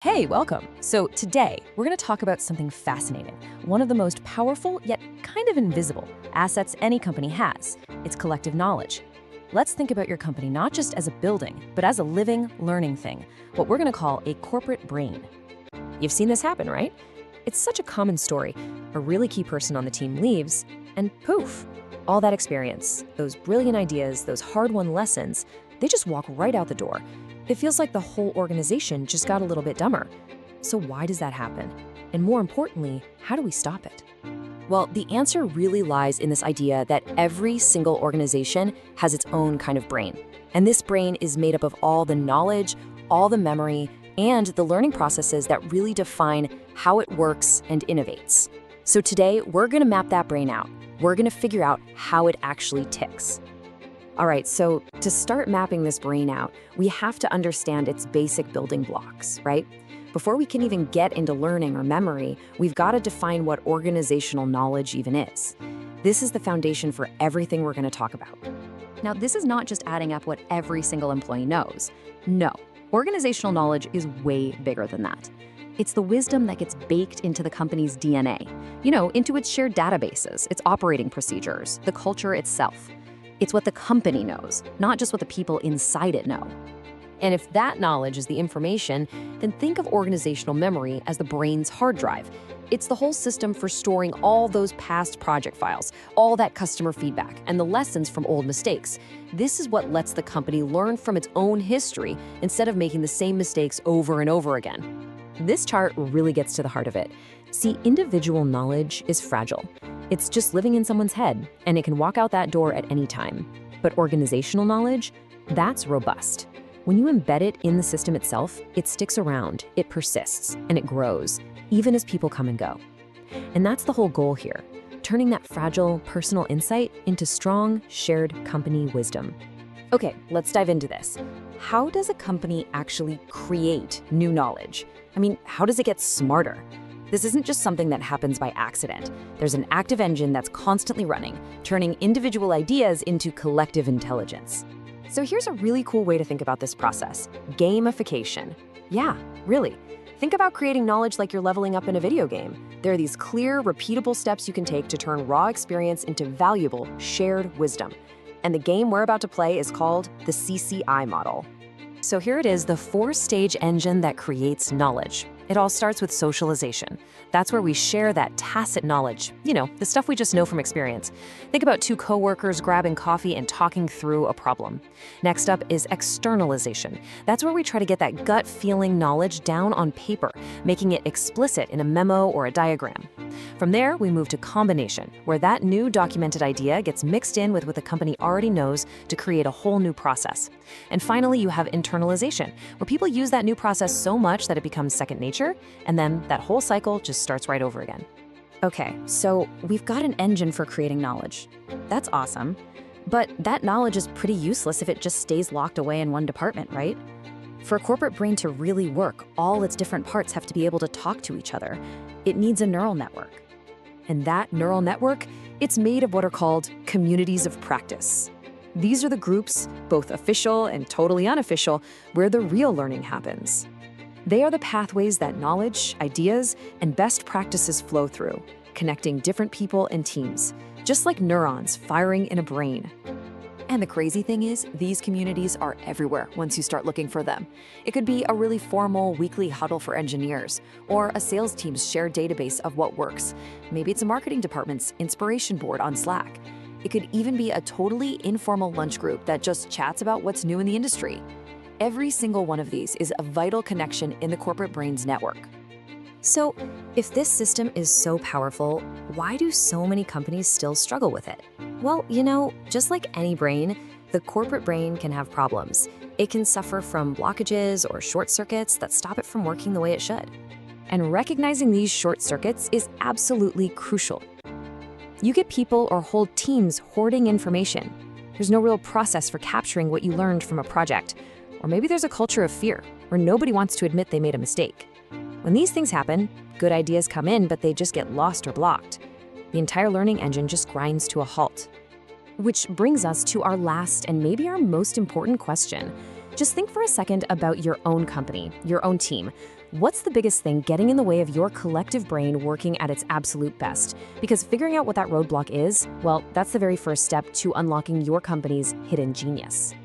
Hey, welcome. So today, we're going to talk about something fascinating, one of the most powerful yet kind of invisible assets any company has. It's collective knowledge. Let's think about your company not just as a building, but as a living, learning thing, what we're going to call a corporate brain. You've seen this happen, right? It's such a common story. A really key person on the team leaves, and poof, all that experience, those brilliant ideas, those hard-won lessons, they just walk right out the door. It feels like the whole organization just got a little bit dumber. So why does that happen? And more importantly, how do we stop it? Well, the answer really lies in this idea that every single organization has its own kind of brain. And this brain is made up of all the knowledge, all the memory, and the learning processes that really define how it works and innovates. So today, we're going to map that brain out. We're going to figure out how it actually ticks. All right, so to start mapping this brain out, we have to understand its basic building blocks, right? Before we can even get into learning or memory, we've got to define what organizational knowledge even is. This is the foundation for everything we're going to talk about. Now, this is not just adding up what every single employee knows. No, organizational knowledge is way bigger than that. It's the wisdom that gets baked into the company's DNA, into its shared databases, its operating procedures, the culture itself. It's what the company knows, not just what the people inside it know. And if that knowledge is the information, then think of organizational memory as the brain's hard drive. It's the whole system for storing all those past project files, all that customer feedback, and the lessons from old mistakes. This is what lets the company learn from its own history instead of making the same mistakes over and over again. This chart really gets to the heart of it. See, individual knowledge is fragile. It's just living in someone's head, and it can walk out that door at any time. But organizational knowledge, that's robust. When you embed it in the system itself, it sticks around, it persists, and it grows, even as people come and go. And that's the whole goal here, turning that fragile, personal insight into strong, shared company wisdom. Okay, let's dive into this. How does a company actually create new knowledge? How does it get smarter? This isn't just something that happens by accident. There's an active engine that's constantly running, turning individual ideas into collective intelligence. So here's a really cool way to think about this process: gamification. Yeah, really. Think about creating knowledge like you're leveling up in a video game. There are these clear, repeatable steps you can take to turn raw experience into valuable, shared wisdom. And the game we're about to play is called the CCI model. So here it is, the four-stage engine that creates knowledge. It all starts with socialization. That's where we share that tacit knowledge, the stuff we just know from experience. Think about two coworkers grabbing coffee and talking through a problem. Next up is externalization. That's where we try to get that gut feeling knowledge down on paper, making it explicit in a memo or a diagram. From there, we move to combination, where that new documented idea gets mixed in with what the company already knows to create a whole new process. And finally, you have internalization, where people use that new process so much that it becomes second nature, and then that whole cycle just starts right over again. Okay, so we've got an engine for creating knowledge. That's awesome. But that knowledge is pretty useless if it just stays locked away in one department, right? For a corporate brain to really work, all its different parts have to be able to talk to each other. It needs a neural network. And that neural network, it's made of what are called communities of practice. These are the groups, both official and totally unofficial, where the real learning happens. They are the pathways that knowledge, ideas, and best practices flow through, connecting different people and teams, just like neurons firing in a brain. And the crazy thing is, these communities are everywhere once you start looking for them. It could be a really formal weekly huddle for engineers, or a sales team's shared database of what works. Maybe it's a marketing department's inspiration board on Slack. It could even be a totally informal lunch group that just chats about what's new in the industry. Every single one of these is a vital connection in the corporate brain's network. So, if this system is so powerful, why do so many companies still struggle with it? Well, just like any brain, the corporate brain can have problems. It can suffer from blockages or short circuits that stop it from working the way it should. And recognizing these short circuits is absolutely crucial. You get people or whole teams hoarding information. There's no real process for capturing what you learned from a project. Or maybe there's a culture of fear, where nobody wants to admit they made a mistake. When these things happen, good ideas come in, but they just get lost or blocked. The entire learning engine just grinds to a halt. Which brings us to our last and maybe our most important question. Just think for a second about your own company, your own team. What's the biggest thing getting in the way of your collective brain working at its absolute best? Because figuring out what that roadblock is, well, that's the very first step to unlocking your company's hidden genius.